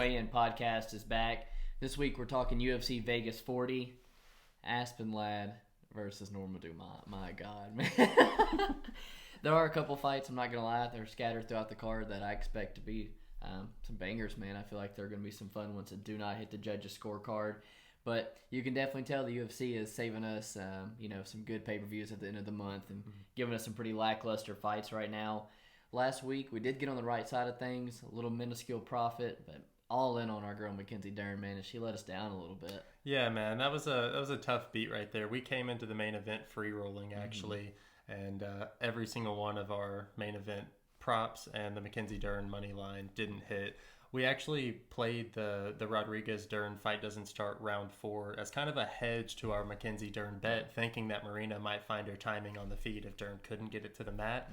Weigh-In podcast is back. This week we're talking UFC Vegas 40, Aspen lad versus Norma Dumont. My God, man. There are a couple fights, I'm not going to lie, they're scattered throughout the card that I expect to be some bangers, man. I feel like there are going to be some fun ones that do not hit the judges' scorecard. But you can definitely tell the UFC is saving us, some good pay-per-views at the end of the month and giving us some pretty lackluster fights right now. Last week, we did get on the right side of things, a little minuscule profit, but all in on our girl Mackenzie Dern, man, and she let us down a little bit. Yeah, man, that was a tough beat right there. We came into the main event free-rolling, actually, and every single one of our main event props and the Mackenzie Dern money line didn't hit. We actually played the Rodriguez-Dern fight doesn't start round 4 as kind of a hedge to our Mackenzie Dern bet, thinking that Marina might find her timing on the feet if Dern couldn't get it to the mat.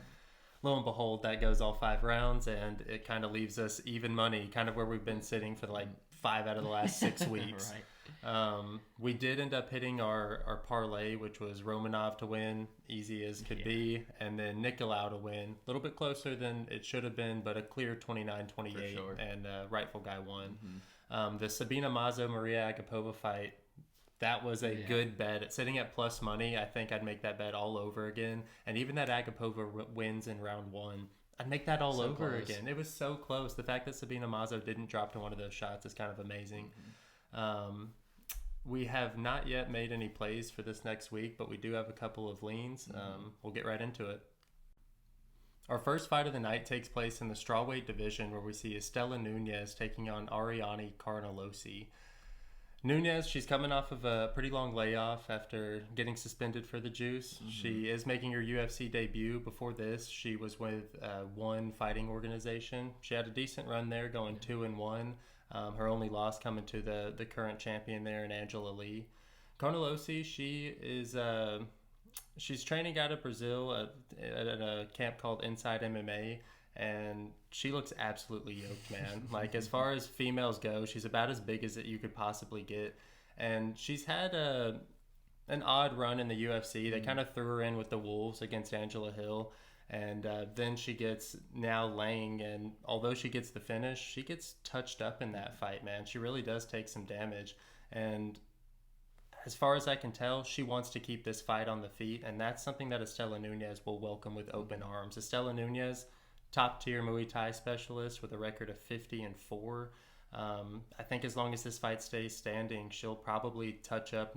Lo and behold, that goes all 5 rounds, and it kind of leaves us even money, kind of where we've been sitting for like 5 out of the last 6 weeks. Right. We did end up hitting our parlay, which was Romanov to win, easy as could be, and then Nicolau to win, a little bit closer than it should have been, but a clear 29-28, sure. And rightful guy won. The Sabina Mazo-Maria Agapova fight, that was a good bet. Sitting at plus money, I think I'd make that bet all over again. And even that Agapova wins in round 1, I'd make that all over again. It was so close. The fact that Sabina Mazo didn't drop to one of those shots is kind of amazing. We have not yet made any plays for this next week, but we do have a couple of leans. We'll get right into it. Our first fight of the night takes place in the strawweight division, where we see Istela Nunes taking on Ariane Carnelossi. Nunes, she's coming off of a pretty long layoff after getting suspended for the juice. She is making her UFC debut. Before this, she was with One Fighting Organization. She had a decent run there, going 2-1. Her only loss coming to the current champion there in Angela Lee. Carnelossi, she's training out of Brazil at a camp called Inside MMA. And she looks absolutely yoked, man. Like, as far as females go, she's about as big as you could possibly get. And she's had an odd run in the UFC. They kind of threw her in with the Wolves against Angela Hill. And then she gets now Lang. And although she gets the finish, she gets touched up in that fight, man. She really does take some damage. And as far as I can tell, she wants to keep this fight on the feet. And that's something that Istela Nunes will welcome with open arms. Istela Nunes, top-tier Muay Thai specialist with a record of 50-4. I think as long as this fight stays standing, she'll probably touch up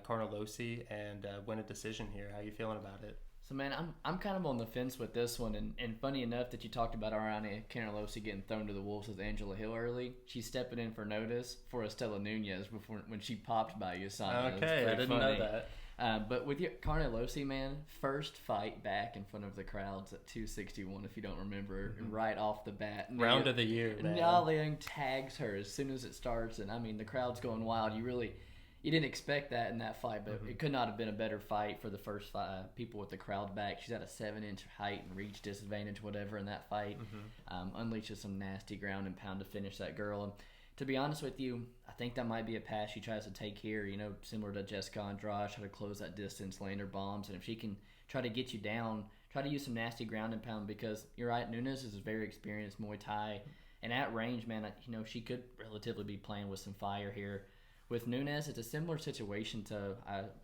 Carnelossi and win a decision here. How you feeling about it? So, man, I'm kind of on the fence with this one. And funny enough that you talked about Ariane Carnelossi getting thrown to the wolves with Angela Hill early. She's stepping in for notice for Istela Nunes when she popped by Usana. Okay, I didn't know that. But with your Carnelossi, man, first fight back in front of the crowds at 261, if you don't remember, right off the bat. Round of the year, man. Young tags her as soon as it starts, and I mean, the crowd's going wild. You didn't expect that in that fight, but it could not have been a better fight for the first people with the crowd back. She's at a 7-inch height and reach disadvantage, whatever, in that fight. Unleashes some nasty ground and pound to finish that girl. And to be honest with you, I think that might be a pass she tries to take here, similar to Jessica Andrade, try to close that distance, land her bombs, and if she can try to get you down, try to use some nasty ground and pound, because you're right, Nunes is a very experienced Muay Thai, and at range, man, she could relatively be playing with some fire here. With Nunes, it's a similar situation to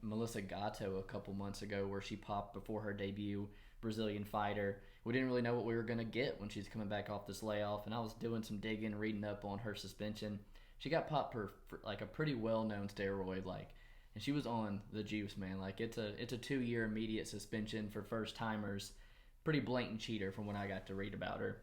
Melissa Gatto a couple months ago, where she popped before her debut, Brazilian fighter. We didn't really know what we were going to get when she's coming back off this layoff, and I was doing some digging, reading up on her suspension. She got popped for like a pretty well-known steroid, and she was on the juice, man. Like, it's a 2-year immediate suspension for first-timers. Pretty blatant cheater from what I got to read about her.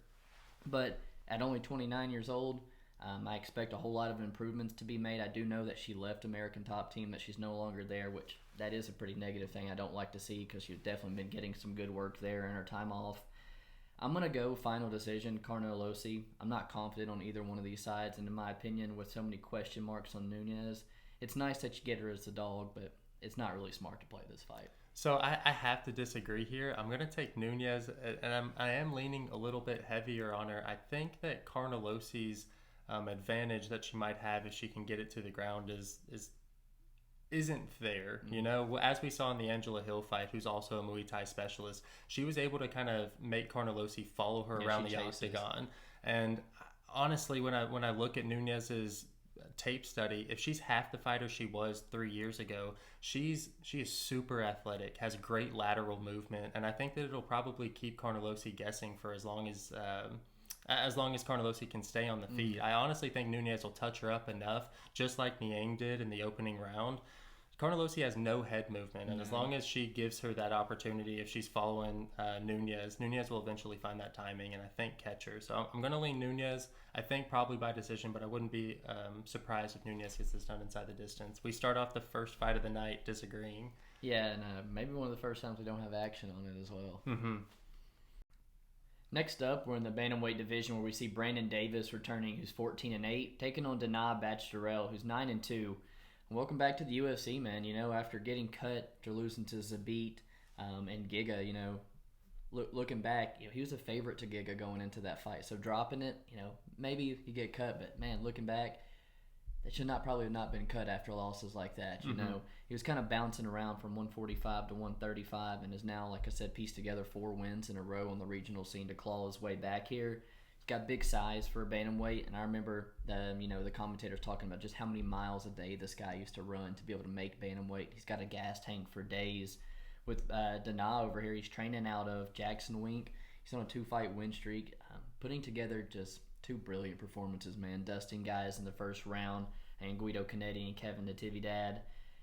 But at only 29 years old, I expect a whole lot of improvements to be made. I do know that she left American Top Team, that she's no longer there, which that is a pretty negative thing I don't like to see, because she's definitely been getting some good work there in her time off. I'm going to go final decision, Carnelossi. I'm not confident on either one of these sides, and in my opinion, with so many question marks on Nunes, it's nice that you get her as the dog, but it's not really smart to play this fight. So I have to disagree here. I'm going to take Nunes, and I am leaning a little bit heavier on her. I think that Carnelossi's advantage that she might have if she can get it to the ground isn't there. As we saw in the Angela Hill fight, who's also a Muay Thai specialist, she was able to kind of make Carnelossi follow her around the octagon. And honestly, when I look at Nunes's tape study, if she's half the fighter she was 3 years ago, she is super athletic, has great lateral movement, and I think that it'll probably keep Carnelossi guessing for as long as Carnelossi can stay on the feet. I honestly think Nunes will touch her up enough, just like Niang did in the opening round. Carnelossi has no head movement, and as long as she gives her that opportunity, if she's following Nunes will eventually find that timing and I think catch her. So I'm going to lean Nunes, I think probably by decision, but I wouldn't be surprised if Nunes gets this done inside the distance. We start off the first fight of the night disagreeing. Yeah, and maybe one of the first times we don't have action on it as well. Mm-hmm. Next up, we're in the bantamweight division where we see Brandon Davis returning, who's 14-8, taking on Danaa Batgerel, who's 9-2. Welcome back to the UFC, man. You know, after getting cut, after losing to Zabit and Giga, you know, looking back, you know, he was a favorite to Giga going into that fight. So dropping it, you know, maybe you get cut, but man, looking back, that should probably have not been cut after losses like that. You know, he was kind of bouncing around from 145 to 135, and is now, like I said, pieced together 4 wins in a row on the regional scene to claw his way back here. Got big size for a bantamweight, and I remember the commentators talking about just how many miles a day this guy used to run to be able to make bantamweight. He's got a gas tank for days. With Danaa over here, he's training out of Jackson Wink. He's on a 2-fight win streak, putting together just 2 brilliant performances, man. Dusting guys in the first round, and Guido Canetti and Kevin Natividad.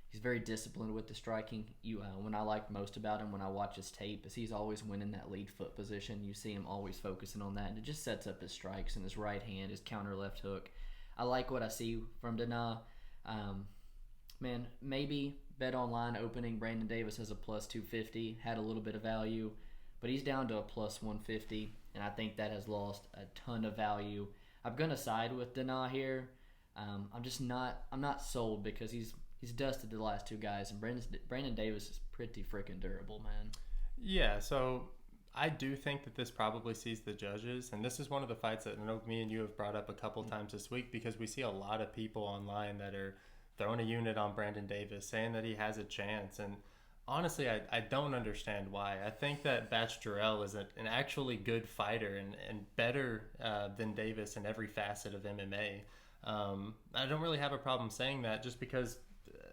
He's very disciplined with the striking. What I like most about him when I watch his tape is he's always winning that lead foot position. You see him always focusing on that, and it just sets up his strikes and his right hand, his counter left hook. I like what I see from Danaa. Man, maybe bet online opening Brandon Davis as a plus 250 had a little bit of value, but he's down to a plus 150, and I think that has lost a ton of value. I'm gonna side with Danaa here. I'm not sold because he's dusted the last 2 guys, and Brandon Davis is pretty freaking durable, man. Yeah, so I do think that this probably sees the judges, and this is one of the fights that I know me and you have brought up a couple times this week, because we see a lot of people online that are throwing a unit on Brandon Davis, saying that he has a chance, and honestly, I don't understand why. I think that Batgerel is an actually good fighter and better than Davis in every facet of MMA. I don't really have a problem saying that, just because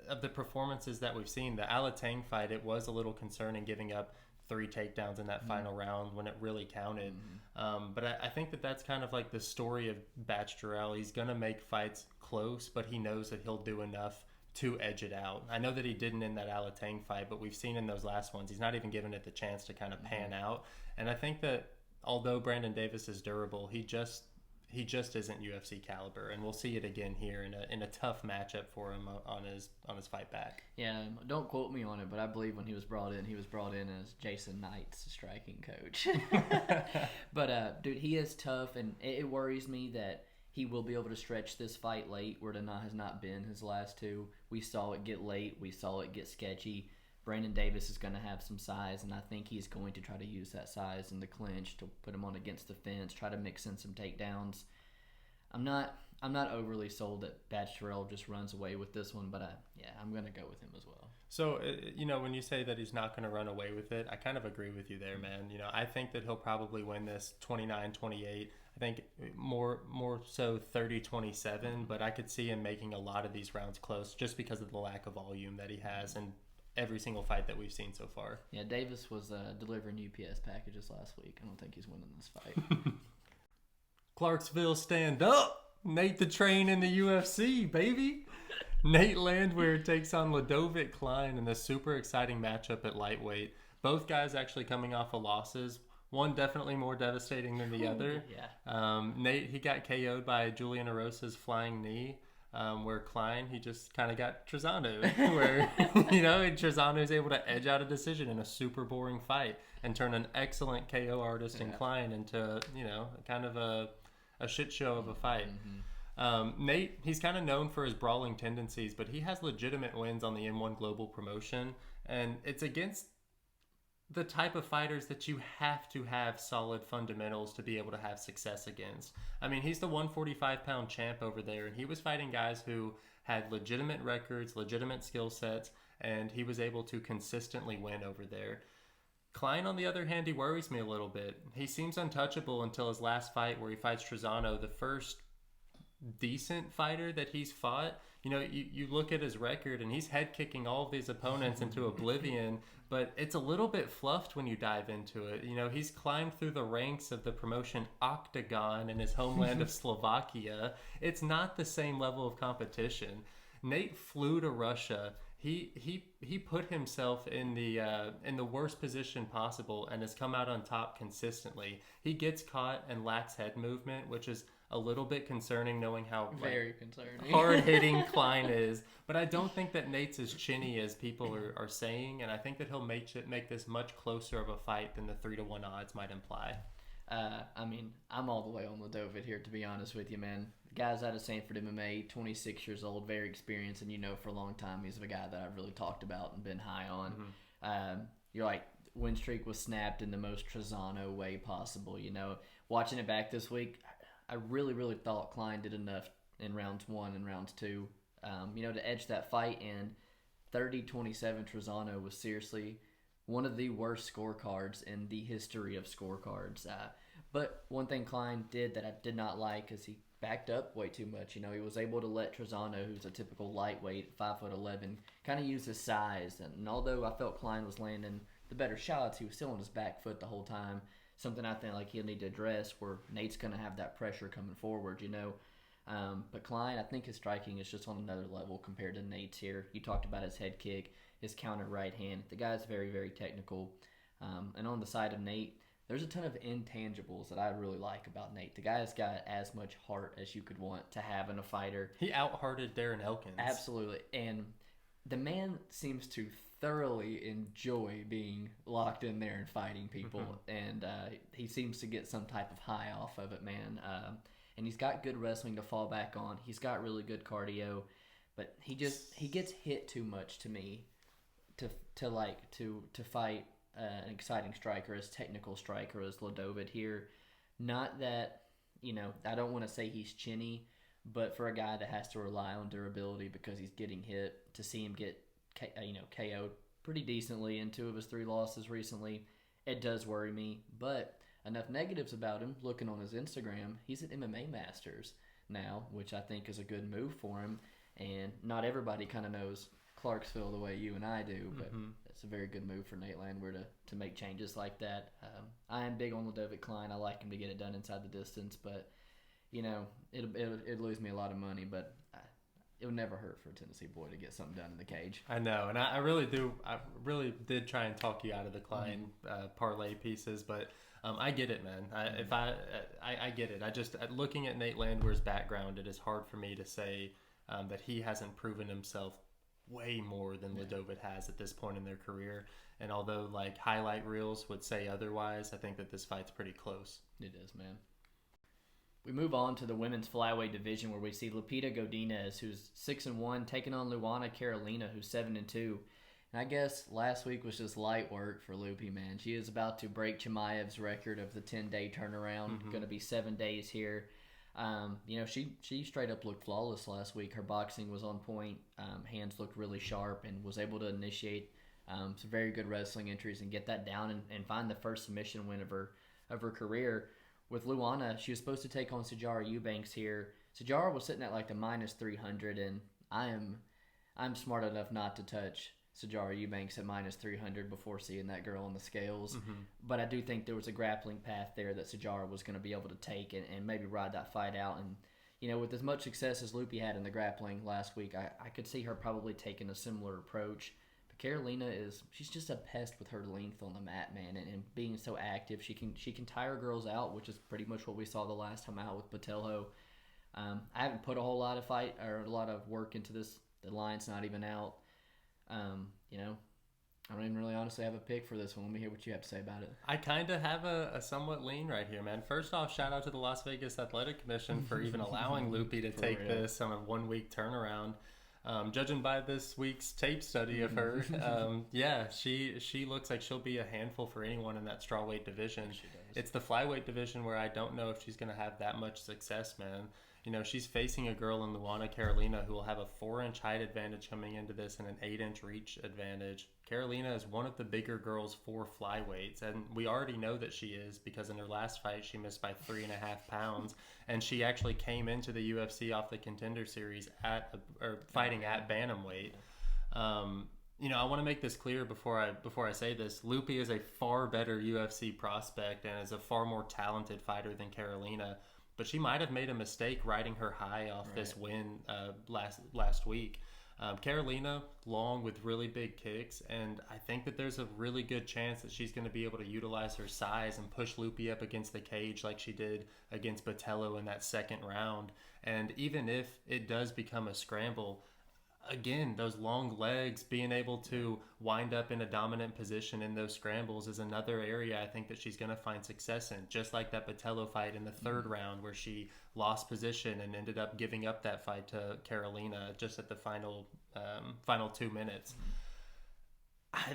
of the performances that we've seen. The Alatang fight, it was a little concerning giving up 3 takedowns in that final round when it really counted. But I think that that's kind of like the story of Batgerel. He's going to make fights close, but he knows that he'll do enough to edge it out. I know that he didn't in that Alatang fight, but we've seen in those last ones, he's not even given it the chance to kind of pan out. And I think that although Brandon Davis is durable, he just isn't UFC caliber, and we'll see it again here in a tough matchup for him on his fight back. Yeah, don't quote me on it, but I believe when he was brought in as Jason Knight's striking coach. But dude, he is tough, and it worries me that he will be able to stretch this fight late, where Danaa has not been his last 2. We saw it get late, we saw it get sketchy. Brandon Davis is going to have some size, and I think he's going to try to use that size in the clinch to put him on against the fence, try to mix in some takedowns. I'm not overly sold that Batgerel just runs away with this one, but I'm going to go with him as well. So, when you say that he's not going to run away with it, I kind of agree with you there, man. I think that he'll probably win this 29-28. I think more so 30-27, but I could see him making a lot of these rounds close just because of the lack of volume that he has and every single fight that we've seen so far. Yeah, Davis was delivering UPS packages last week. I don't think he's winning this fight. Clarksville, stand up! Nate the Train in the UFC, baby! Nate Landwehr takes on Ľudovít Klein in this super exciting matchup at lightweight. Both guys actually coming off of losses. One definitely more devastating than the other. Yeah. Nate, he got KO'd by Julian Erosa's flying knee. Where Klein, he just kind of got Trezano'd, where, Trezano is able to edge out a decision in a super boring fight and turn an excellent KO artist in Klein into, kind of a shit show of a fight. Nate, he's kind of known for his brawling tendencies, but he has legitimate wins on the M1 Global promotion, and it's against the type of fighters that you have to have solid fundamentals to be able to have success against. I mean, he's the 145-pound champ over there, and he was fighting guys who had legitimate records, legitimate skill sets, and he was able to consistently win over there. Klein, on the other hand, he worries me a little bit. He seems untouchable until his last fight where he fights Trezano, the first decent fighter that he's fought. You know, you look at his record and he's head kicking all of these opponents into oblivion, but it's a little bit fluffed when you dive into it. You know, he's climbed through the ranks of the promotion Octagon in his homeland of Slovakia. It's not the same level of competition. Nate flew to Russia. He put himself in the worst position possible and has come out on top consistently. He gets caught and lacks head movement, which is a little bit concerning, knowing how very concerning hard-hitting Klein is. But I don't think that Nate's as chinny as people are saying, and I think that he'll make this much closer of a fight than the 3-1 odds might imply. I mean, I'm all the way on Ľudovít here, to be honest with you, man. The guy's out of Sanford MMA, 26 years old, very experienced, and you know for a long time he's a guy that I've really talked about and been high on. Mm-hmm. You're like, win streak was snapped in the most Trezano way possible. You know, watching it back this week, I really, really thought Klein did enough in rounds 1 and rounds 2, you know, to edge that fight. And 30-27 Trezano was seriously one of the worst scorecards in the history of scorecards. But one thing Klein did that I did not like is he backed up way too much. You know, he was able to let Trezano, who's a typical lightweight, 5'11", kind of use his size. And although I felt Klein was landing the better shots, he was still on his back foot the whole time. Something I think like he'll need to address, where Nate's going to have that pressure coming forward, you know. But Klein, I think his striking is just on another level compared to Nate's here. You talked about his head kick, his counter right hand. The guy's very, very technical. And on the side of Nate, there's a ton of intangibles that I really like about Nate. The guy's got as much heart as you could want to have in a fighter. He out-hearted Darren Elkins. Absolutely. And the man seems to thoroughly enjoy being locked in there and fighting people. Mm-hmm. And he seems to get some type of high off of it, man. And he's got good wrestling to fall back on. He's got really good cardio. But he gets hit too much to me to fight an exciting striker, as technical striker as Ľudovít here. Not that, you know, I don't want to say he's chinny, but for a guy that has to rely on durability because he's getting hit, to see him get KO'd pretty decently in 2 of his 3 losses recently, it does worry me. But enough negatives about him. Looking on his Instagram, he's at MMA Masters now, which I think is a good move for him. And not everybody kind of knows Clarksville the way you and I do, but it's a very good move for Nate Landwehr to make changes like that. I am big on Ľudovít Klein. I like him to get it done inside the distance, but you know, it'd lose me a lot of money, but it would never hurt for a Tennessee boy to get something done in the cage. I know, and I really do. I really did try and talk you out of the Klein parlay pieces, but I get it, man. I get it. I just, looking at Nate Landwehr's background, it is hard for me to say that he hasn't proven himself way more than Ľudovít has at this point in their career. And although like highlight reels would say otherwise, I think that this fight's pretty close. It is, man. We move on to the women's flyweight division, where we see Lupita Godinez, who's 6-1, taking on Luana Carolina, who's 7-2. And I guess last week was just light work for Lupi, man. She is about to break Chimaev's record of the 10-day turnaround. Going to be 7 days here. You know, she straight up looked flawless last week. Her boxing was on point. Hands looked really sharp, and was able to initiate some very good wrestling entries and get that down and find the first submission win of her career. With Luana, she was supposed to take on Sijara Eubanks here. Sijara was sitting at like the -300, and I'm smart enough not to touch Sijara Eubanks at -300 before seeing that girl on the scales. But I do think there was a grappling path there that Sijara was going to be able to take and maybe ride that fight out. And, you know, with as much success as Lupi had in the grappling last week, I could see her probably taking a similar approach. But Carolina she's just a pest with her length on the mat, man, and being so active. She can tire girls out, which is pretty much what we saw the last time out with Patelho. I haven't put a whole lot of work into this. The line's not even out. You know, I don't even really honestly have a pick for this one. Let me hear what you have to say about it. I kind of have a somewhat lean right here, man. First off, shout out to the Las Vegas Athletic Commission for even allowing Lupi to take this on a 1-week turnaround. Judging by this week's tape study of her, she looks like she'll be a handful for anyone in that strawweight division. She does. It's the flyweight division where I don't know if she's going to have that much success, man. she's facing a girl in Luana Carolina who will have a 4-inch height advantage coming into this and an 8-inch reach advantage. Carolina is one of the bigger girls for flyweights, and we already know that she is because in her last fight she missed by 3.5 pounds, and she actually came into the UFC off the Contender Series fighting at bantamweight. I want to make this clear before I say this. Lupi is a far better UFC prospect and is a far more talented fighter than Carolina, but she might have made a mistake riding her high off this win last week. Carolina, long with really big kicks, and I think that there's a really good chance that she's going to be able to utilize her size and push Lupi up against the cage like she did against Botelho in that second round. And even if it does become a scramble, again, those long legs, being able to wind up in a dominant position in those scrambles is another area I think that she's going to find success in, just like that Botelho fight in the third round where she lost position and ended up giving up that fight to Carolina just at the final 2 minutes.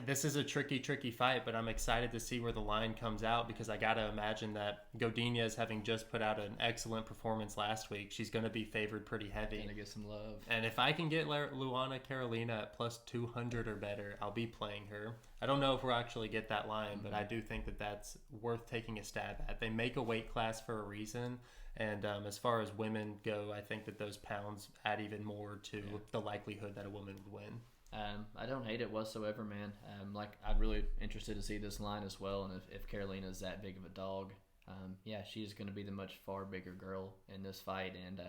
This is a tricky fight, but I'm excited to see where the line comes out because I got to imagine that Godinez, having just put out an excellent performance last week, she's going to be favored pretty heavy. Going to get some love. And if I can get Luana Carolina at plus 200 or better, I'll be playing her. I don't know if we'll actually get that line, but I do think that that's worth taking a stab at. They make a weight class for a reason, and as far as women go, I think that those pounds add even more to the likelihood that a woman would win. I don't hate it whatsoever, man. I'm really interested to see this line as well, and if Carolina is that big of a dog, she's going to be the much far bigger girl in this fight. And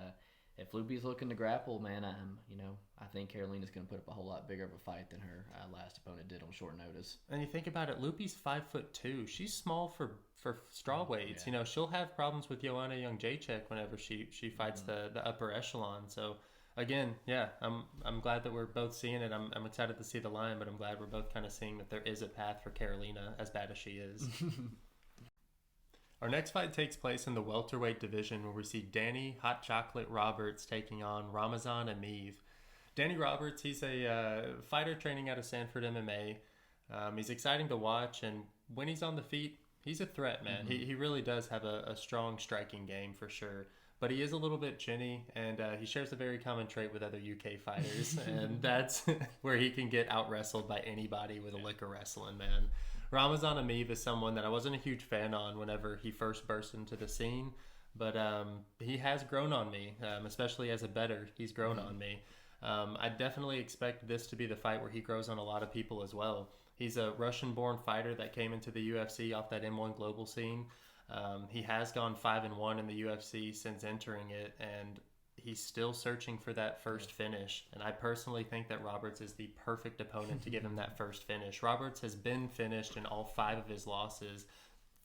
if Lupi's looking to grapple, man, I think Carolina's going to put up a whole lot bigger of a fight than her last opponent did on short notice. And you think about it, Lupi's 5'2". She's small for straw weights. Yeah. She'll have problems with Joanna Jędrzejczyk whenever she fights the upper echelon. So. Again, I'm glad that we're both seeing it. I'm excited to see the line, but I'm glad we're both kind of seeing that there is a path for Carolina, as bad as she is. Our next fight takes place in the welterweight division, where we see Danny Hot Chocolate Roberts taking on Ramazan Emeev. Danny Roberts, he's a fighter training out of Sanford MMA. He's exciting to watch, and when he's on the feet, he's a threat, man. He really does have a strong striking game for sure. But he is a little bit chinny, and he shares a very common trait with other UK fighters, and that's where he can get out-wrestled by anybody with a lick of wrestling, man. Ramazan Emeev is someone that I wasn't a huge fan on whenever he first burst into the scene, but he has grown on me, especially as a bettor. He's grown on me. I definitely expect this to be the fight where he grows on a lot of people as well. He's a Russian-born fighter that came into the UFC off that M1 Global scene. He has gone 5-1 in the UFC since entering it, and he's still searching for that first finish. And I personally think that Roberts is the perfect opponent to give him that first finish. Roberts has been finished in all 5 of his losses,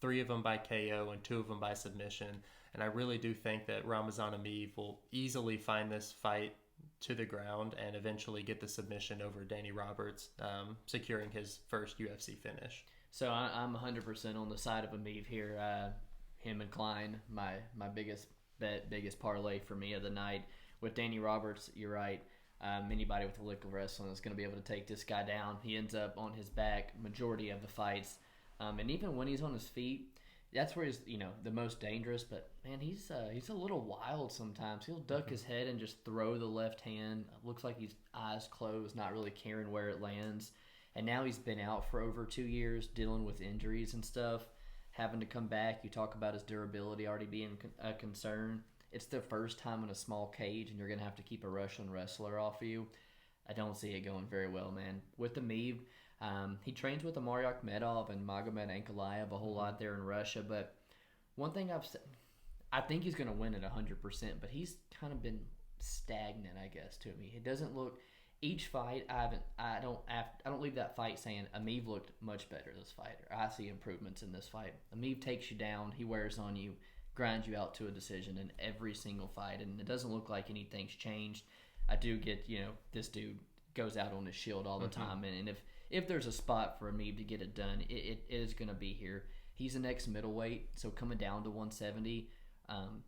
3 of them by KO and 2 of them by submission. And I really do think that Ramazan Emeev will easily find this fight to the ground and eventually get the submission over Danny Roberts, securing his first UFC finish. So I'm 100% on the side of Emeev here. Him and Klein, my biggest bet, biggest parlay for me of the night. With Danny Roberts, you're right. Anybody with a lick of wrestling is going to be able to take this guy down. He ends up on his back majority of the fights. And even when he's on his feet, that's where he's the most dangerous. But man, he's a little wild sometimes. He'll duck his head and just throw the left hand. Looks like he's eyes closed, not really caring where it lands. And now he's been out for over 2 years, dealing with injuries and stuff, having to come back. You talk about his durability already being a concern. It's the first time in a small cage, and you're going to have to keep a Russian wrestler off of you. I don't see it going very well, man. With Emeev, he trains with Amari Akhmedov and Magomed Ankalaev a whole lot there in Russia. But one thing I've said, I think he's going to win at 100%, but he's kind of been stagnant, I guess, to me. It doesn't look... Each fight, I don't leave that fight saying Emeev looked much better this fight, or I see improvements in this fight. Emeev takes you down, he wears on you, grinds you out to a decision in every single fight, and it doesn't look like anything's changed. I do get, this dude goes out on his shield all the time, and if there's a spot for Emeev to get it done, it is going to be here. He's an ex-middleweight, so coming down to 170.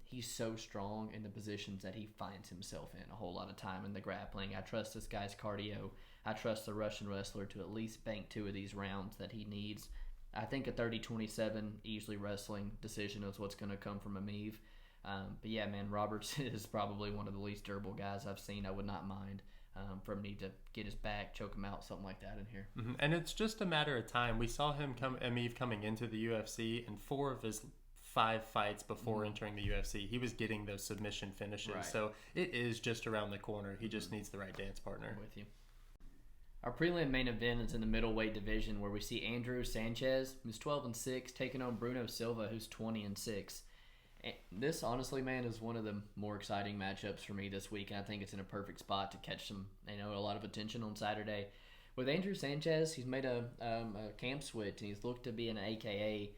He's so strong in the positions that he finds himself in a whole lot of time in the grappling. I trust this guy's cardio. I trust the Russian wrestler to at least bank 2 of these rounds that he needs. I think a 30-27 easily wrestling decision is what's going to come from Emeev. But yeah, man, Roberts is probably one of the least durable guys I've seen. I would not mind for him to get his back, choke him out, something like that in here. Mm-hmm. And it's just a matter of time. We saw him Emeev coming into the UFC, and 4 of his 5 fights before entering the UFC, he was getting those submission finishes. Right. So it is just around the corner. He just needs the right dance partner. I'm with you. Our prelim main event is in the middleweight division, where we see Andrew Sanchez, who's 12-6, taking on Bruno Silva, who's 20-6. And this, honestly, man, is one of the more exciting matchups for me this week, and I think it's in a perfect spot to catch some, a lot of attention on Saturday. With Andrew Sanchez, he's made a camp switch, and he's looked to be an AKA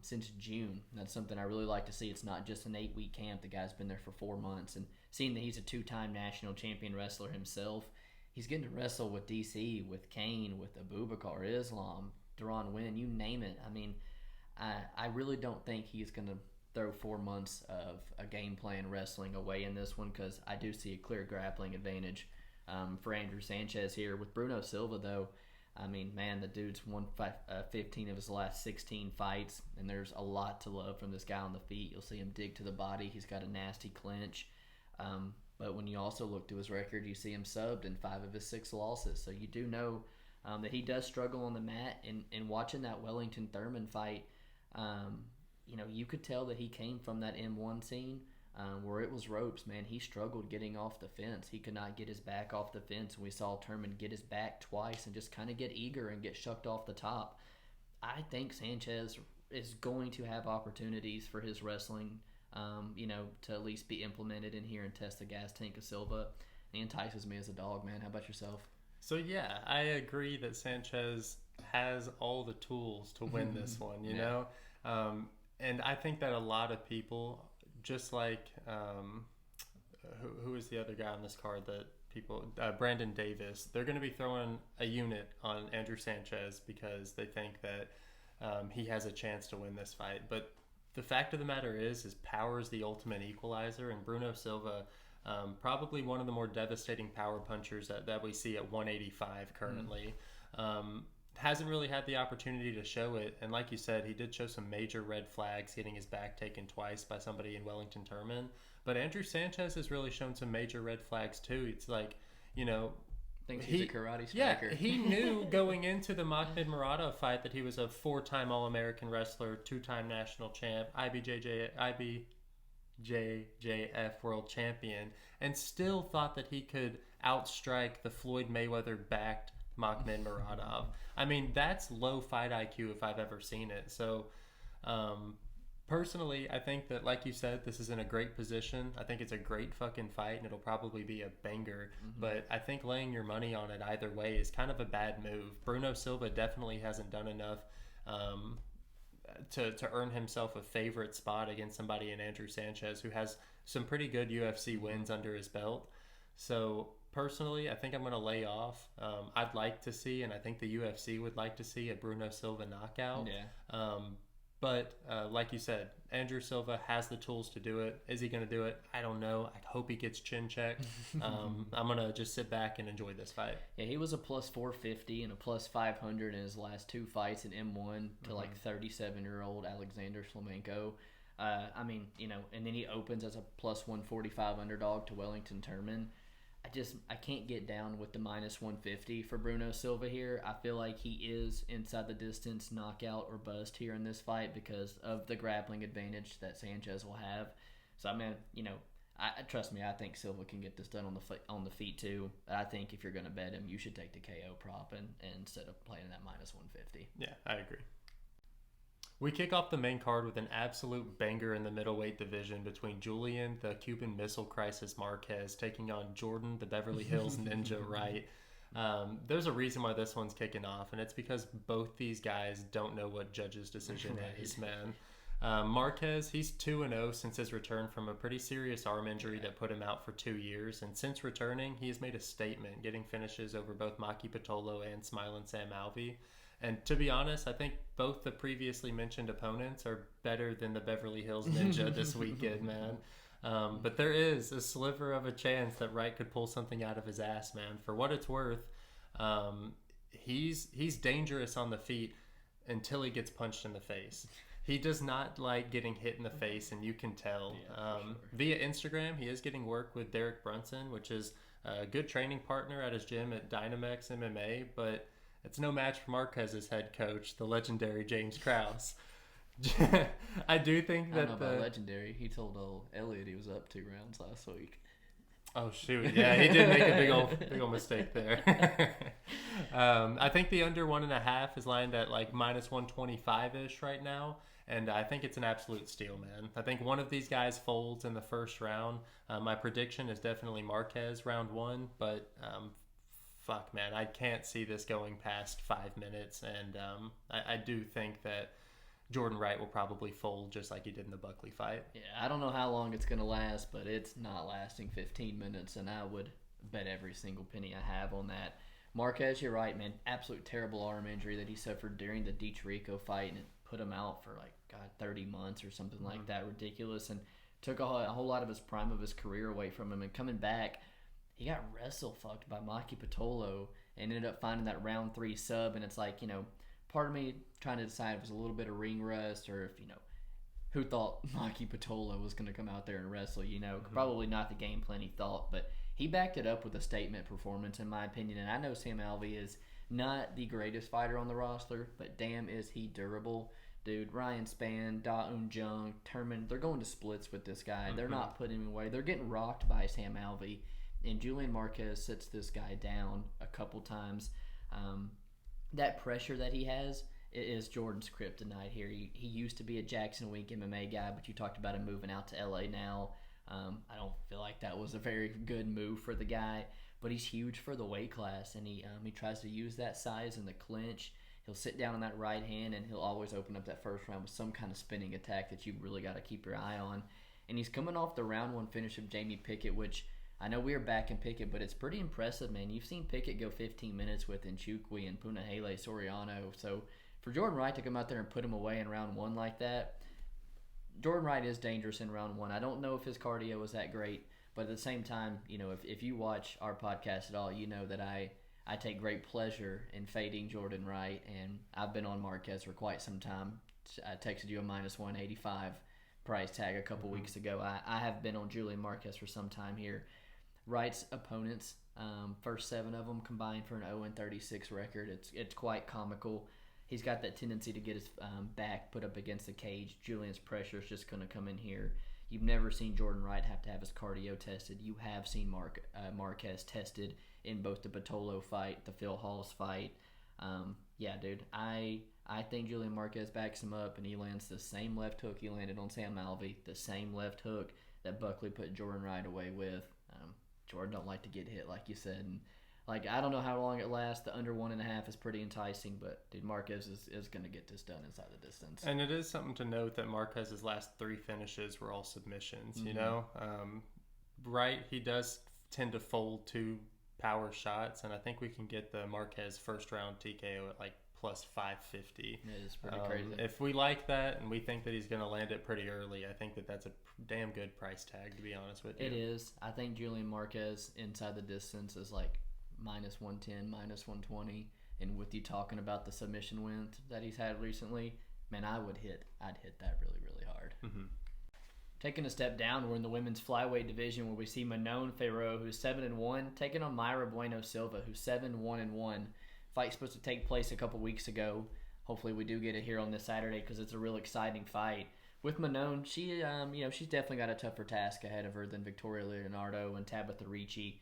since June. That's something I really like to see. It's not just an 8-week camp. The guy's been there for 4 months, and seeing that he's a 2-time national champion wrestler himself, he's getting to wrestle with DC, with Kane, with Abubakar, Islam, Duran Win, you name it. I mean, I really don't think he's going to throw 4 months of a game plan wrestling away in this one, because I do see a clear grappling advantage for Andrew Sanchez here. With Bruno Silva, though, I mean, man, the dude's won 15 of his last 16 fights, and there's a lot to love from this guy on the feet. You'll see him dig to the body. He's got a nasty clinch. But when you also look to his record, you see him subbed in 5 of his 6 losses. So you do know that he does struggle on the mat. And watching that Wellington Thurman fight, you could tell that he came from that M1 scene where it was ropes, man. He struggled getting off the fence. He could not get his back off the fence. And we saw Thurman get his back twice and just kind of get eager and get shucked off the top. I think Sanchez is going to have opportunities for his wrestling to at least be implemented in here and test the gas tank of Silva. He entices me as a dog, man. How about yourself? So, yeah, I agree that Sanchez has all the tools to win this one, you know? And I think that a lot of people, just like, who is the other guy on this card that people, Brandon Davis, they're going to be throwing a unit on Andrew Sanchez because they think that he has a chance to win this fight. But the fact of the matter is power is the ultimate equalizer, and Bruno Silva, probably one of the more devastating power punchers that we see at 185 currently, hasn't really had the opportunity to show it. And like you said, he did show some major red flags, getting his back taken twice by somebody in Wellington Thurman. But Andrew Sanchez has really shown some major red flags too. It's like, thinks he's a karate striker. Yeah, he knew going into the Mahmoud Murata fight that he was a 4-time All-American wrestler, 2-time national champ, IBJJF world champion, and still thought that he could outstrike the Floyd Mayweather-backed Mahmoud Muradov. I mean, that's low fight IQ if I've ever seen it. So, personally, I think that, like you said, this is in a great position. I think it's a great fucking fight, and it'll probably be a banger. But I think laying your money on it either way is kind of a bad move. Bruno Silva definitely hasn't done enough to earn himself a favorite spot against somebody in Andrew Sanchez, who has some pretty good UFC wins under his belt. So, personally, I think I'm going to lay off. I'd like to see, and I think the UFC would like to see, a Bruno Silva knockout. Yeah. But like you said, Andrew Silva has the tools to do it. Is he going to do it? I don't know. I hope he gets chin checked. I'm going to just sit back and enjoy this fight. Yeah, he was a plus 450 and a plus 500 in his last 2 fights in M1 to like 37-year-old Alexander Slamenko. And then he opens as a plus 145 underdog to Wellington Thurman. I can't get down with the minus 150 for Bruno Silva here. I feel like he is inside the distance, knockout or bust here in this fight because of the grappling advantage that Sanchez will have. So, trust me, I think Silva can get this done on the feet too. I think if you're going to bet him, you should take the KO prop instead of playing that minus 150. Yeah, I agree. We kick off the main card with an absolute banger in the middleweight division between Julian, the Cuban Missile Crisis Marquez, taking on Jordan, the Beverly Hills Ninja Wright. There's a reason why this one's kicking off, and it's because both these guys don't know what judge's decision is, man. Marquez, he's 2-0 since his return from a pretty serious arm injury that put him out for 2 years, and since returning, he has made a statement, getting finishes over both Maki Pitolo and Smilin' Sam Alvey. And to be honest, I think both the previously mentioned opponents are better than the Beverly Hills Ninja this weekend, man. But there is a sliver of a chance that Wright could pull something out of his ass, man. For what it's worth, he's dangerous on the feet until he gets punched in the face. He does not like getting hit in the face, and you can tell. Sure. Via Instagram, he is getting work with Derek Brunson, which is a good training partner at his gym at Dynamax MMA, but it's no match for Marquez's head coach, the legendary James Krause. I do think that I don't know about legendary. He told old Elliot he was up 2 rounds last week. Oh shoot! Yeah, he did make a big old mistake there. I think the under 1.5 is lined at like minus 125-ish right now, and I think it's an absolute steal, man. I think one of these guys folds in the first round. My prediction is definitely Marquez round 1, but fuck, man, I can't see this going past 5 minutes, and I do think that Jordan Wright will probably fold just like he did in the Buckley fight. Yeah, I don't know how long it's going to last, but it's not lasting 15 minutes, and I would bet every single penny I have on that. Marquez, you're right, man. Absolute terrible arm injury that he suffered during the DiCirico fight, and it put him out for, 30 months or something like that. Ridiculous, and took a whole lot of his prime of his career away from him. And coming back, he got wrestle-fucked by Maki Pitolo and ended up finding that round 3 sub, and it's part of me trying to decide if it was a little bit of ring rust or if, who thought Maki Pitolo was going to come out there and wrestle, Probably not the game plan he thought, but he backed it up with a statement performance, in my opinion. And I know Sam Alvey is not the greatest fighter on the roster, but damn is he durable. Dude, Ryan Spann, Da Un Jung, Turman, they're going to splits with this guy. They're not putting him away. They're getting rocked by Sam Alvey. And Julian Marquez sits this guy down a couple times. That pressure that he has is Jordan's kryptonite here. He used to be a Jackson Wink MMA guy, but you talked about him moving out to LA now. I don't feel like that was a very good move for the guy, but he's huge for the weight class, and he tries to use that size in the clinch. He'll sit down on that right hand, and he'll always open up that first round with some kind of spinning attack that you've really got to keep your eye on. And he's coming off the round 1 finish of Jamie Pickett, which I know we are back in Pickett, but it's pretty impressive, man. You've seen Pickett go 15 minutes with Nchukwi and Punahele Soriano. So for Jordan Wright to come out there and put him away in round 1 like that, Jordan Wright is dangerous in round 1. I don't know if his cardio was that great, but at the same time, if you watch our podcast at all, you know that I take great pleasure in fading Jordan Wright, and I've been on Marquez for quite some time. I texted you a minus 185 price tag a couple weeks ago. I have been on Julian Marquez for some time here. Wright's opponents, first 7 of them combined for an 0-36 record. It's quite comical. He's got that tendency to get his back put up against the cage. Julian's pressure is just going to come in here. You've never seen Jordan Wright have to have his cardio tested. You have seen Marquez tested in both the Pitolo fight, the Phil Hall's fight. Yeah, dude, I think Julian Marquez backs him up, and he lands the same left hook he landed on Sam Alvey, the same left hook that Buckley put Jordan Wright away with. Jordan don't like to get hit, like you said. And I don't know how long it lasts. The under 1.5 is pretty enticing, but dude, Marquez is going to get this done inside the distance. And it is something to note that Marquez's last 3 finishes were all submissions. Wright, he does tend to fold 2 power shots, and I think we can get the Marquez first round TKO at plus 550. It is pretty crazy. If we like that and we think that he's going to land it pretty early, I think that that's a damn good price tag, to be honest with you. It is. I think Julian Marquez inside the distance is minus 110, minus 120. And with you talking about the submission wins that he's had recently, man, I'd hit that really, really hard. Mm-hmm. Taking a step down, we're in the women's flyweight division where we see Manon Fiorot, who's 7-1, taking on Mayra Bueno Silva, who's 7-1-1. Fight's supposed to take place a couple weeks ago. Hopefully we do get it here on this Saturday because it's a real exciting fight. With Manon, she's definitely got a tougher task ahead of her than Victoria Leonardo and Tabitha Ricci,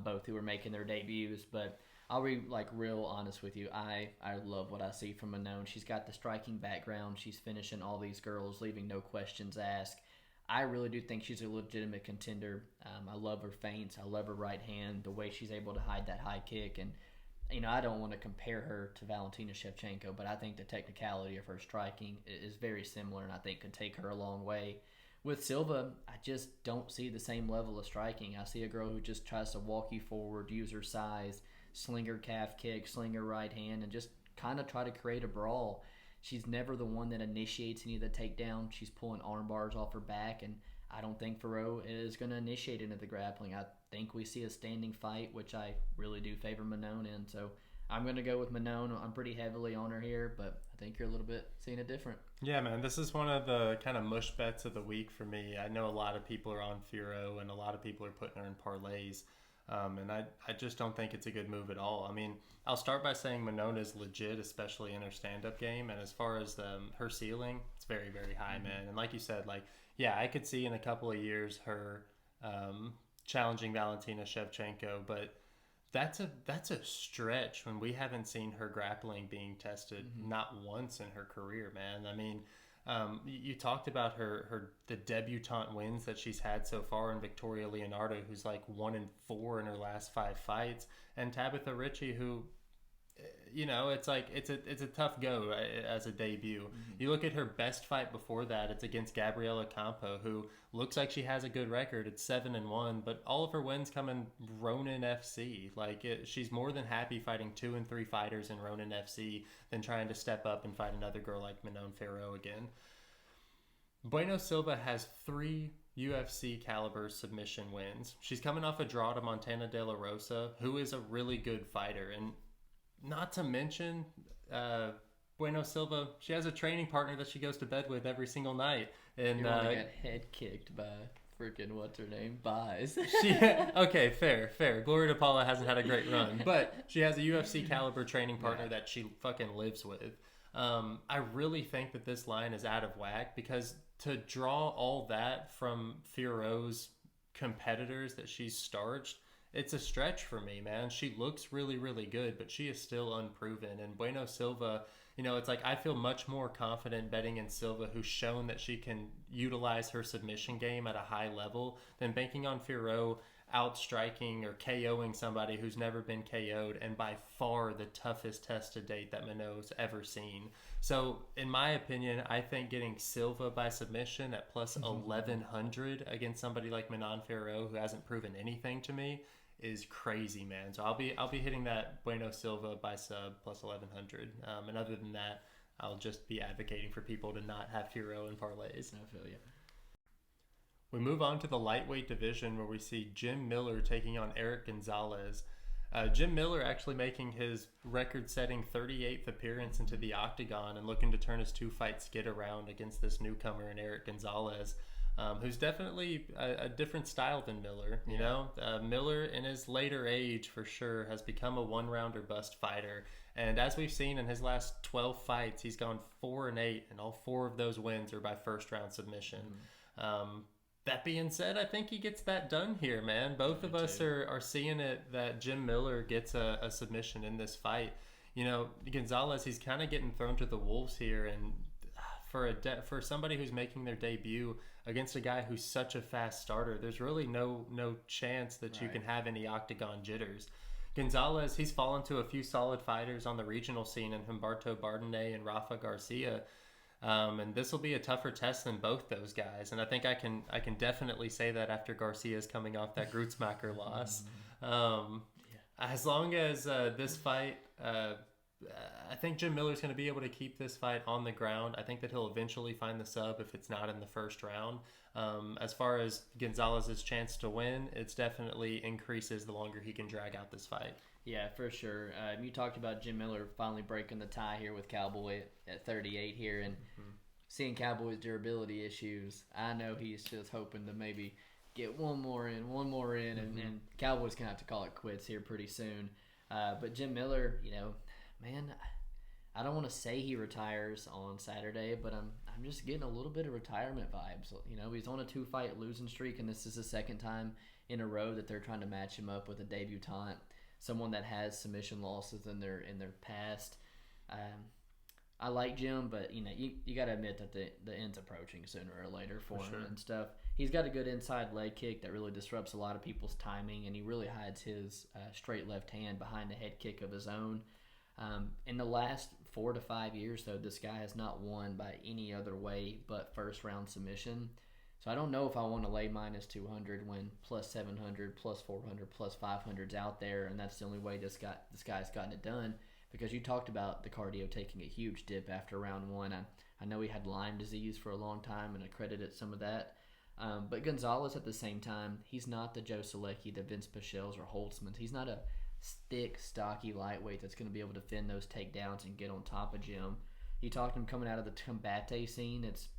both who are making their debuts. But I'll be real honest with you. I love what I see from Manon. She's got the striking background. She's finishing all these girls, leaving no questions asked. I really do think she's a legitimate contender. I love her feints. I love her right hand, the way she's able to hide that high kick. And I don't want to compare her to Valentina Shevchenko, but I think the technicality of her striking is very similar, and I think could take her a long way. With Silva, I just don't see the same level of striking. I see a girl who just tries to walk you forward, use her size, sling her calf kick, sling her right hand, and just kind of try to create a brawl. She's never the one that initiates any of the takedown. She's pulling arm bars off her back, and I don't think Fiorot is going to initiate into the grappling. I think we see a standing fight, which I really do favor Manon in. So I'm going to go with Manon. I'm pretty heavily on her here, but I think you're a little bit seeing it different. Yeah, man, this is one of the kind of mush bets of the week for me. I know a lot of people are on Fiorot, and a lot of people are putting her in parlays. And I just don't think it's a good move at all. I mean, I'll start by saying Manon is legit, especially in her stand-up game. And as far as her ceiling, it's very, very high, man. And like you said, like, yeah, I could see in a couple of years her challenging Valentina Shevchenko, but that's a stretch when we haven't seen her grappling being tested not once in her career, man. I mean, you talked about the debutante wins that she's had so far in Victoria Leonardo, who's like 1-4 in her last 5 fights, and Tabitha Ritchie, who, you know, it's like it's a tough go as a debut. You look at her best fight before that, it's against Gabriela Campo, who looks like she has a good record. It's 7-1, but all of her wins come in Ronin FC. Like, she's more than happy fighting 2 and 3 fighters in Ronin FC than trying to step up and fight another girl like Manon Fiorot again. Bueno Silva has 3 UFC caliber submission wins. She's coming off a draw to Montana De La Rosa, who is a really good fighter. And not to mention, Bueno Silva, she has a training partner that she goes to bed with every single night. And got head kicked by freaking, what's her name? Buys. Okay, fair. Gloria DePaula hasn't had a great run, but she has a UFC caliber training partner that she fucking lives with. I really think that this line is out of whack, because to draw all that from Fiorot's competitors that she's starched, it's a stretch for me, man. She looks really, really good, but she is still unproven. And Bueno Silva, you know, it's like I feel much more confident betting in Silva, who's shown that she can utilize her submission game at a high level, than banking on Fiorot outstriking or KOing somebody who's never been KO'd, and by far the toughest test to date that Manon's ever seen. So, in my opinion, I think getting Silva by submission at plus 1100 against somebody like Manon Fiorot, who hasn't proven anything to me, is crazy, man. So I'll be hitting that Bueno Silva by sub plus 1100. And other than that, I'll just be advocating for people to not have Fiorot in parlays. I feel you. We move on to the lightweight division, where we see Jim Miller taking on Erick Gonzalez. Jim Miller actually making his record-setting 38th appearance into the octagon and looking to turn his 2-fight skid around against this newcomer in Erick Gonzalez, who's definitely a different style than Miller. You know, Miller in his later age for sure has become a one-rounder bust fighter, and as we've seen in his last 12 fights, he's gone 4-8, and all 4 of those wins are by first-round submission. That being said, I think he gets that done here, man. Both of us are seeing it, that Jim Miller gets a submission in this fight. You know, Gonzalez, he's kind of getting thrown to the wolves here, and for somebody who's making their debut against a guy who's such a fast starter, there's really no chance that you can have any octagon jitters. Gonzalez, he's fallen to a few solid fighters on the regional scene in Humberto Bardenay and Rafa Garcia. And this will be a tougher test than both those guys, and I think I can definitely say that after Garcia's coming off that Grutzmacher loss. As long as this fight, I think Jim Miller's going to be able to keep this fight on the ground. I think that he'll eventually find the sub if it's not in the first round. As far as Gonzalez's chance to win, it's definitely increases the longer he can drag out this fight. Yeah, for sure. You talked about Jim Miller finally breaking the tie here with Cowboy at 38 here, and seeing Cowboy's durability issues, I know he's just hoping to maybe get one more in, and Cowboy's going to have to call it quits here pretty soon. But Jim Miller, you know, man, I don't want to say he retires on Saturday, but I'm just getting a little bit of retirement vibes. You know, he's on a 2-fight losing streak, and this is the second time in a row that they're trying to match him up with a debutante, someone that has submission losses in their past. I like Jim, but you know, you got to admit that the end's approaching sooner or later for him and stuff. He's got a good inside leg kick that really disrupts a lot of people's timing, and he really hides his straight left hand behind a head kick of his own. In the last 4 to 5 years, though, this guy has not won by any other way but first round submission. So I don't know if I want to lay minus 200 when plus 700, plus 400, plus 500's out there, and that's the only way this guy's gotten it done. Because you talked about the cardio taking a huge dip after round 1. I know he had Lyme disease for a long time, and I credited some of that. But Gonzalez, at the same time, he's not the Joe Solecki, the Vince Pichels, or Holtzman. He's not a thick, stocky lightweight that's going to be able to defend those takedowns and get on top of Jim. You talked him coming out of the combate scene. It's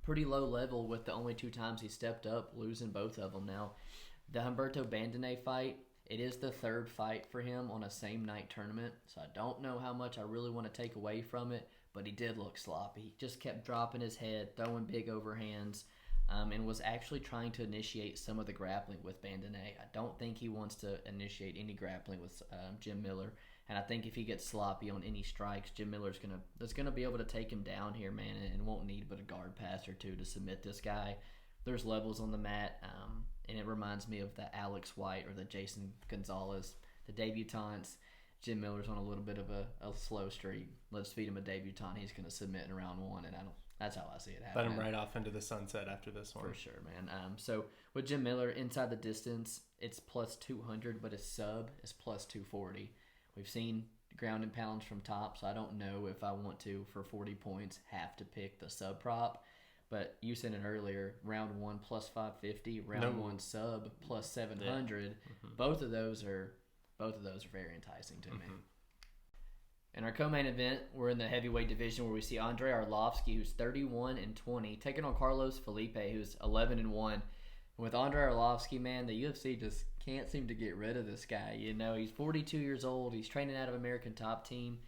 pretty low level with the only 2 times he stepped up, losing both of them. Now, the Humberto Bandenet fight, it is the 3rd fight for him on a same-night tournament, so I don't know how much I really want to take away from it, but he did look sloppy. He just kept dropping his head, throwing big overhands, and was actually trying to initiate some of the grappling with Bandenet. I don't think he wants to initiate any grappling with Jim Miller, and I think if he gets sloppy on any strikes, Jim Miller's gonna be able to take him down here, man, and won't need but a guard pass or 2 to submit this guy. There's levels on the mat, and it reminds me of the Alex White or the Jason Gonzalez, the debutantes. Jim Miller's on a little bit of a slow streak. Let's feed him a debutant. He's going to submit in round 1, and that's how I see it happening. Let him right off into the sunset after this one. For sure, man. So with Jim Miller, inside the distance, it's plus 200, but his sub is plus 240. We've seen ground and pounds from top, so I don't know if I want to, for 40 points, have to pick the sub prop. But you said it earlier, round 1 plus 550, round 1 sub plus 700. Yeah. Both of those are very enticing to me. In our co-main event, we're in the heavyweight division where we see Andrei Arlovski, who's 31-20, taking on Carlos Felipe, who's 11-1. With Andrei Arlovski, man, the UFC just can't seem to get rid of this guy. You know, he's 42 years old. He's training out of American Top Team.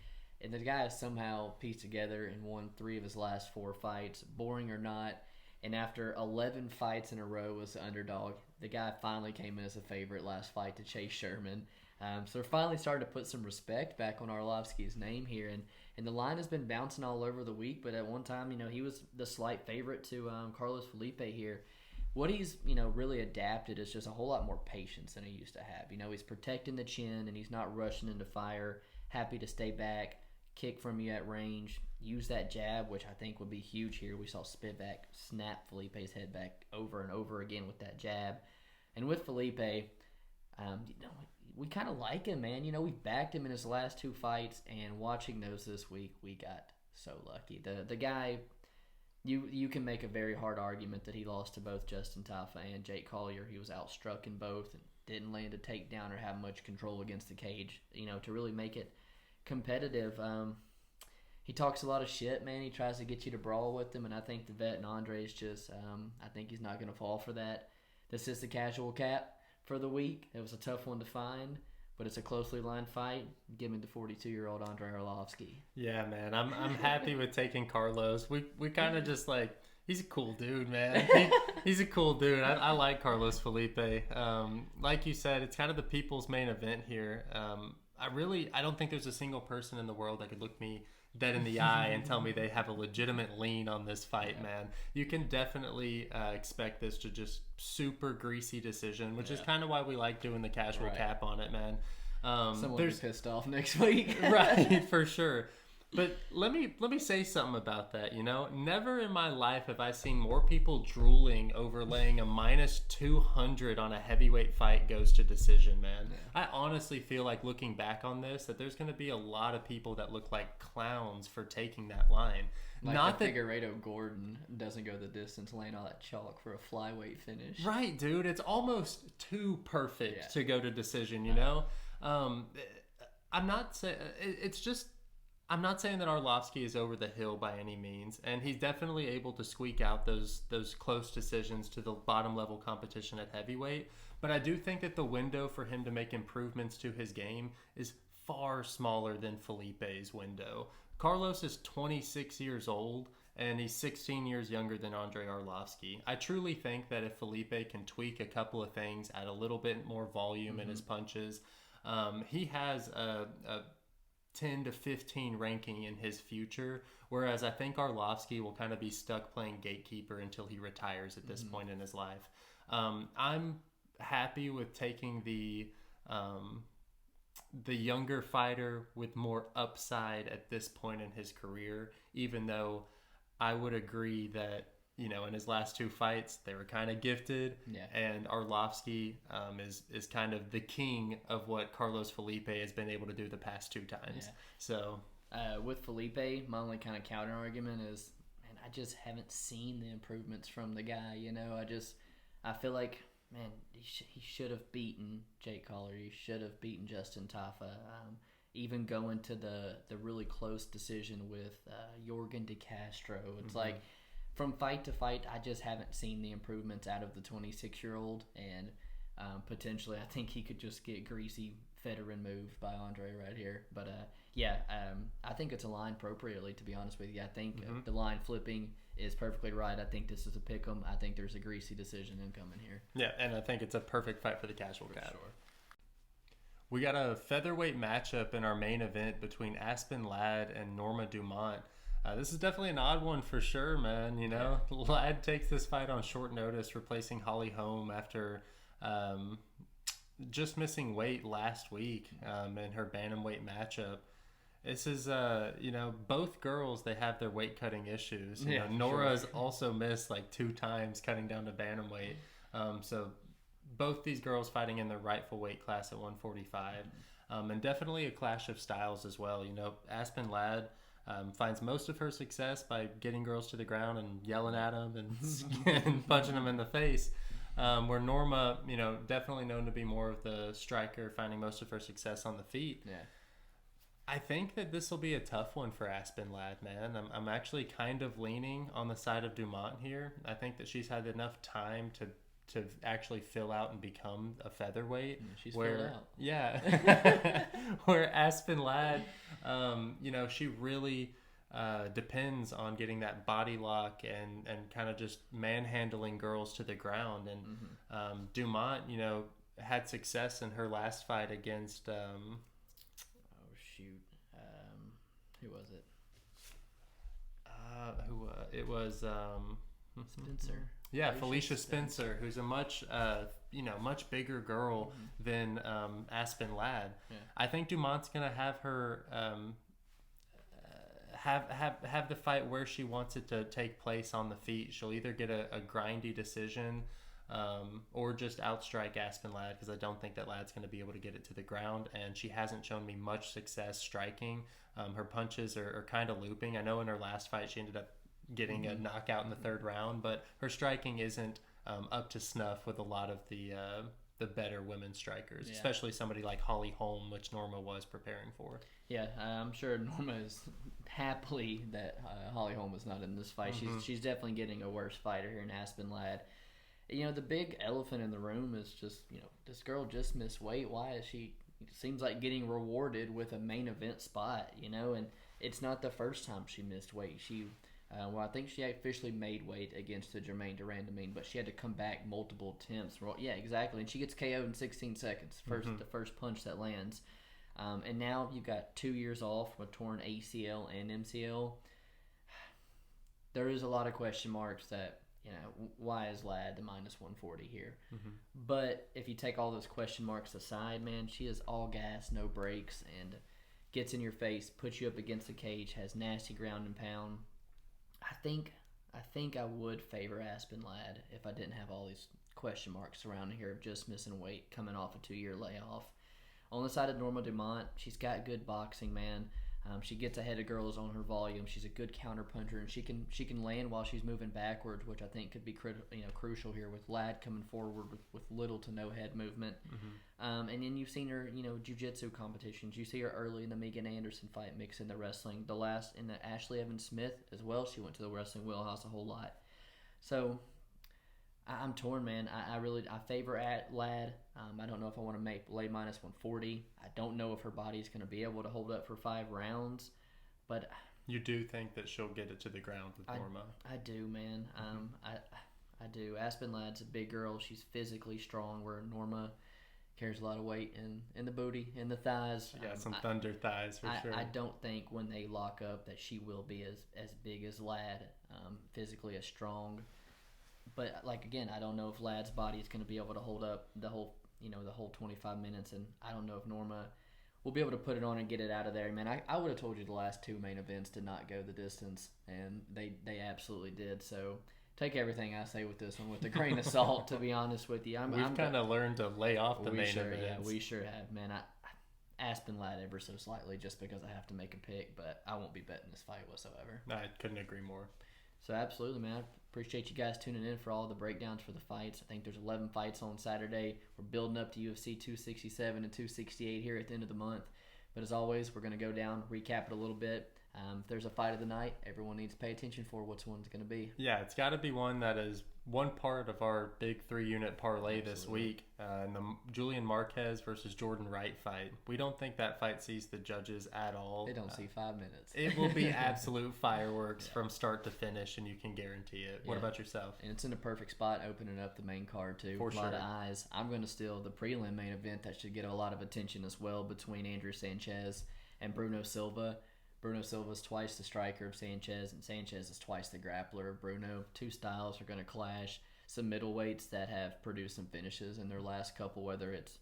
And the guy has somehow pieced together and won 3 of his last 4 fights, boring or not. And after 11 fights in a row as the underdog, the guy finally came in as a favorite last fight to Chase Sherman. So we're finally starting to put some respect back on Arlovski's name here. And the line has been bouncing all over the week, but at one time, you know, he was the slight favorite to Carlos Felipe here. What he's, you know, really adapted is just a whole lot more patience than he used to have. You know, he's protecting the chin and he's not rushing into fire, happy to stay back, kick from you at range, use that jab, which I think would be huge here. We saw Spivak snap Felipe's head back over and over again with that jab. And with Felipe, you know, we kind of like him, man. You know, we've backed him in his last 2 fights, and watching those this week, we got so lucky. The guy, you can make a very hard argument that he lost to both Justin Tafa and Jake Collier. He was outstruck in both and didn't land a takedown or have much control against the cage, you know, to really make it competitive. He talks a lot of shit, man. He tries to get you to brawl with him, and I think the vet and Andre is just, I think he's not going to fall for that. This is the casual cap for the week. It was a tough one to find, but it's a closely lined fight. Give me the 42-year-old Andrei Arlovski. Yeah, man. I'm happy with taking Carlos. We kind of just like, he's a cool dude, man. He's a cool dude. I like Carlos Felipe. Like you said, it's kind of the people's main event here. I don't think there's a single person in the world that could look me dead in the eye and tell me they have a legitimate lean on this fight, man. You can definitely expect this to just super greasy decision, which is kind of why we like doing the casual cap on it, man. Someone will be pissed off next week. Right, for sure. But let me say something about that, you know? Never in my life have I seen more people drooling over laying a minus 200 on a heavyweight fight goes to decision, man. Yeah. I honestly feel like, looking back on this, that there's going to be a lot of people that look like clowns for taking that line. Like not that Figueiredo Gordon doesn't go the distance laying all that chalk for a flyweight finish. Right, dude. It's almost too perfect to go to decision, you know? I'm not saying... It's just... I'm not saying that Arlovski is over the hill by any means, and he's definitely able to squeak out those close decisions to the bottom level competition at heavyweight, but I do think that the window for him to make improvements to his game is far smaller than Felipe's window. Carlos is 26 years old, and he's 16 years younger than Andrei Arlovski. I truly think that if Felipe can tweak a couple of things, add a little bit more volume in his punches, he has a 10 to 15 ranking in his future, whereas I think Arlovski will kind of be stuck playing gatekeeper until he retires at this point in his life. I'm happy with taking the younger fighter with more upside at this point in his career, even though I would agree that, you know, in his last 2 fights, they were kind of gifted. Yeah. And Arlovski is kind of the king of what Carlos Felipe has been able to do the past 2 times. Yeah. So with Felipe, my only kind of counter argument is, man, I just haven't seen the improvements from the guy. You know, I feel like, man, he should have beaten Jake Collier. He should have beaten Justin Tafa. even going to the really close decision with Jorgen De Castro. It's like from fight to fight, I just haven't seen the improvements out of the 26-year-old, and potentially I think he could just get greasy veteran moved by Andrei right here. But I think it's aligned appropriately, to be honest with you. I think the line flipping is perfectly right. I think this is a pick 'em. I think there's a greasy decision incoming here. Yeah, and I think it's a perfect fight for the casual cat. Sure. We got a featherweight matchup in our main event between Aspen Ladd and Norma Dumont. This is definitely an odd one for sure, man. You know, Ladd takes this fight on short notice, replacing Holly Holm after just missing weight last week in her bantamweight matchup. This is, both girls, they have their weight cutting issues. You know, Nora's also missed like 2 times cutting down to bantamweight. So both these girls fighting in their rightful weight class at 145. And definitely a clash of styles as well. You know, Aspen Ladd finds most of her success by getting girls to the ground and yelling at them and punching them in the face. Where Norma, you know, definitely known to be more of the striker, finding most of her success on the feet. Yeah. I think that this will be a tough one for Aspen Ladd, man. I'm actually kind of leaning on the side of Dumont here. I think that she's had enough time to actually fill out and become a featherweight. She's filled out. Yeah. Where Aspen Ladd, she really depends on getting that body lock and kind of just manhandling girls to the ground. And Dumont, you know, had success in her last fight against... who was it? It was... Spencer. Yeah, Felicia Spencer, who's a much bigger girl than Aspen Ladd. Yeah. I think Dumont's gonna have her have the fight where she wants it to take place on the feet. She'll either get a grindy decision or just outstrike Aspen Ladd, because I don't think that Ladd's going to be able to get it to the ground, and she hasn't shown me much success striking. Her punches are kind of looping. I know in her last fight she ended up getting a knockout in the 3rd round, but her striking isn't up to snuff with a lot of the better women strikers, especially somebody like Holly Holm, which Norma was preparing for. Yeah, I'm sure Norma is happily that Holly Holm is not in this fight. She's definitely getting a worse fighter here in Aspen Ladd. You know, the big elephant in the room is just, you know, this girl just missed weight. Why is she, it seems like, getting rewarded with a main event spot, you know? And it's not the first time she missed weight. I think she officially made weight against the Jermaine Durandamine, but she had to come back multiple attempts. Well, yeah, exactly. And she gets KO'd in 16 seconds, the first punch that lands. And now you've got 2 years off with torn ACL and MCL. There is a lot of question marks that, you know, why is Ladd the minus 140 here? But if you take all those question marks aside, man, she is all gas, no brakes, and gets in your face, puts you up against the cage, has nasty ground and pound. I think I would favor Aspen Ladd if I didn't have all these question marks surrounding her of just missing weight, coming off a 2-year layoff. On the side of Norma Dumont, she's got good boxing, man. She gets ahead of girls on her volume. She's a good counter puncher, and she can land while she's moving backwards, which I think could be crucial here with Ladd coming forward with little to no head movement. And then you've seen her, you know, jiu-jitsu competitions. You see her early in the Megan Anderson fight, mixing the wrestling. The last in the Ashley Evans Smith as well. She went to the wrestling wheelhouse a whole lot. So I'm torn, man. I favor Ladd. I don't know if I want to lay minus 140. I don't know if her body's going to be able to hold up for 5 rounds, but you do think that she'll get it to the ground with Norma? I do, man. I do. Aspen Ladd's a big girl. She's physically strong, where Norma carries a lot of weight in the booty, in the thighs. Yeah, some thunder thighs for sure. I don't think when they lock up that she will be as big as Ladd, physically as strong. But like again, I don't know if Ladd's body is going to be able to hold up the whole 25 minutes, and I don't know if Norma will be able to put it on and get it out of there. Man, I would have told you the last 2 main events did not go the distance, and they absolutely did. So take everything I say with this one with a grain of salt. To be honest with you, we've kind of learned to lay off the main events. Yeah, we sure have, man. Aspen Ladd ever so slightly, just because I have to make a pick, but I won't be betting this fight whatsoever. I couldn't agree more. So absolutely, man. I appreciate you guys tuning in for all the breakdowns for the fights. I think there's 11 fights on Saturday. We're building up to UFC 267 and 268 here at the end of the month. But as always, we're going to go down, recap it a little bit. If there's a fight of the night, everyone needs to pay attention for which one's going to be. Yeah, it's got to be one that is one part of our big 3-unit parlay this week. In the Julian Marquez versus Jordan Wright fight. We don't think that fight sees the judges at all. They don't see 5 minutes. It will be absolute fireworks from start to finish, and you can guarantee it. What about yourself? And it's in a perfect spot, opening up the main card, too. For a lot of eyes. I'm going to steal the prelim main event that should get a lot of attention as well between Andrew Sanchez and Bruno Silva. Bruno Silva's twice the striker of Sanchez, and Sanchez is twice the grappler of Bruno. Two styles are going to clash. Some middleweights that have produced some finishes in their last couple, whether it's,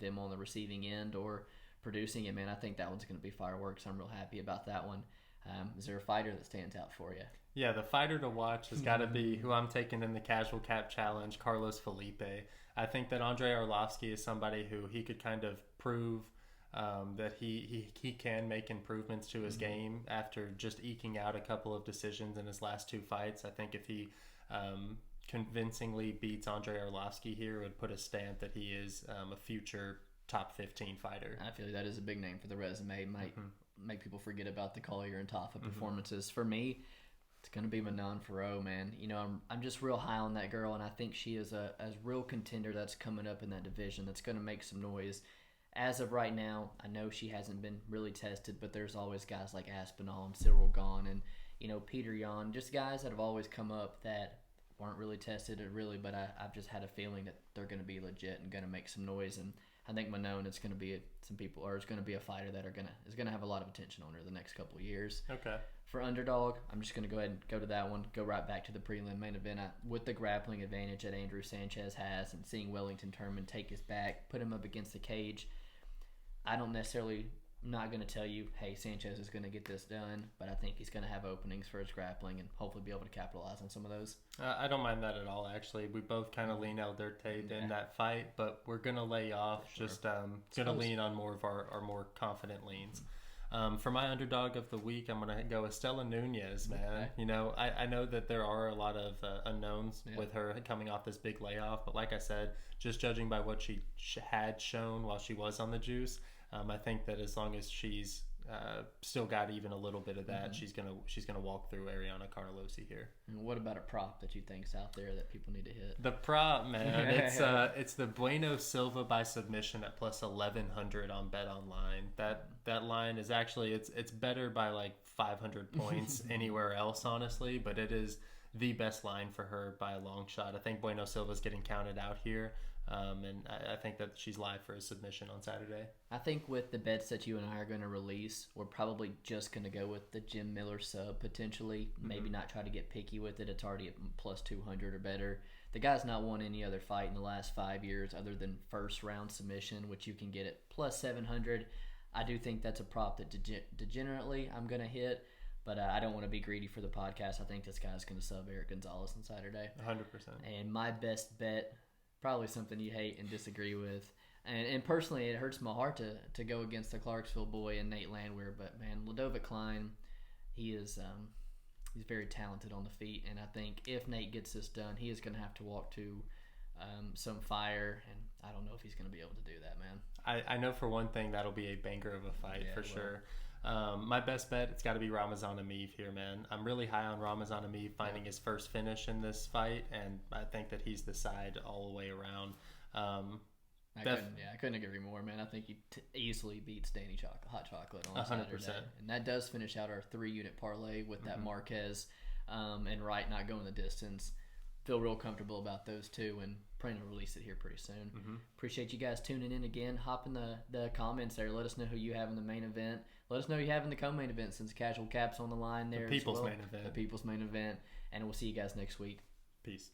them on the receiving end or producing it, man. I think that one's going to be fireworks. I'm real happy about that one. Is there a fighter that stands out for you? Yeah, the fighter to watch has got to be who I'm taking in the casual cap challenge, Carlos Felipe. I think that Andrei Arlovski is somebody who he could kind of prove that he can make improvements to his game after just eking out a couple of decisions in his last 2 fights. I think if he convincingly beats Andrei Arlovski here, it would put a stamp that he is a future top 15 fighter. I feel like that is a big name for the resume. It might make people forget about the Collier and Tafa performances. For me, it's going to be Manon, man. I'm just real high on that girl, and I think she is a real contender that's coming up in that division that's going to make some noise. As of right now, I know she hasn't been really tested, but there's always guys like Aspen and Cyril Gahn and, Peter Yan, just guys that have always come up that weren't really tested but I've just had a feeling that they're going to be legit and going to make some noise. And I think Manon is going to be it's going to be a fighter that is going to have a lot of attention on her the next couple of years. Okay. For underdog, I'm just going to go ahead and go to that one, go right back to the prelim main event. With the grappling advantage that Andrew Sanchez has and seeing Wellington Turman take his back, put him up against the cage, I'm not going to tell you, hey, Sanchez is going to get this done, but I think he's going to have openings for his grappling and hopefully be able to capitalize on some of those. I don't mind that at all, actually. We both kind of lean El Derte in that fight, but we're going to lay off, just going to lean on more of our more confident leans. For my underdog of the week, I'm going to go Istela Nunez, man. Okay. I know that there are a lot of unknowns with her coming off this big layoff, but like I said, just judging by what she had shown while she was on the juice, I think that as long as she's still got even a little bit of that, she's gonna walk through Ariane Carnelossi here. And what about a prop that you think's out there that people need to hit? The prop, man, it's the Bueno Silva by submission at plus 1,100 on Bet Online. That line is actually it's better by like 500 points anywhere else, honestly, but it is the best line for her by a long shot. I think Bueno Silva's getting counted out here. And I think that she's live for a submission on Saturday. I think with the bets that you and I are going to release, we're probably just going to go with the Jim Miller sub potentially. Maybe not try to get picky with it. It's already at plus 200 or better. The guy's not won any other fight in the last 5 years other than first round submission, which you can get at plus 700. I do think that's a prop that degenerately I'm going to hit. But I don't want to be greedy for the podcast. I think this guy's going to sub Erick Gonzalez on Saturday. 100%. And my best bet, probably something you hate and disagree with. And personally, it hurts my heart to go against the Clarksville boy and Nate Landwehr. But, man, Ľudovít Klein, he's very talented on the feet. And I think if Nate gets this done, he is going to have to walk to some fire. And I don't know if he's going to be able to do that, man. I know for one thing that'll be a banger of a fight for sure. My best bet, it's got to be Ramazan Emeev here, man. I'm really high on Ramazan Emeev finding his first finish in this fight, and I think that he's the side all the way around. I couldn't agree more, man. I think he easily beats Danny Hot Chocolate on 100%. Saturday. And that does finish out our 3-unit parlay with that Marquez and Wright not going the distance. Feel real comfortable about those two and planning to release it here pretty soon. Appreciate you guys tuning in again. Hop in the comments there. Let us know who you have in the main event. Let us know who you have in the co-main event since Casual Cap's on the line there. The People's Main Event. The People's Main Event. And we'll see you guys next week. Peace.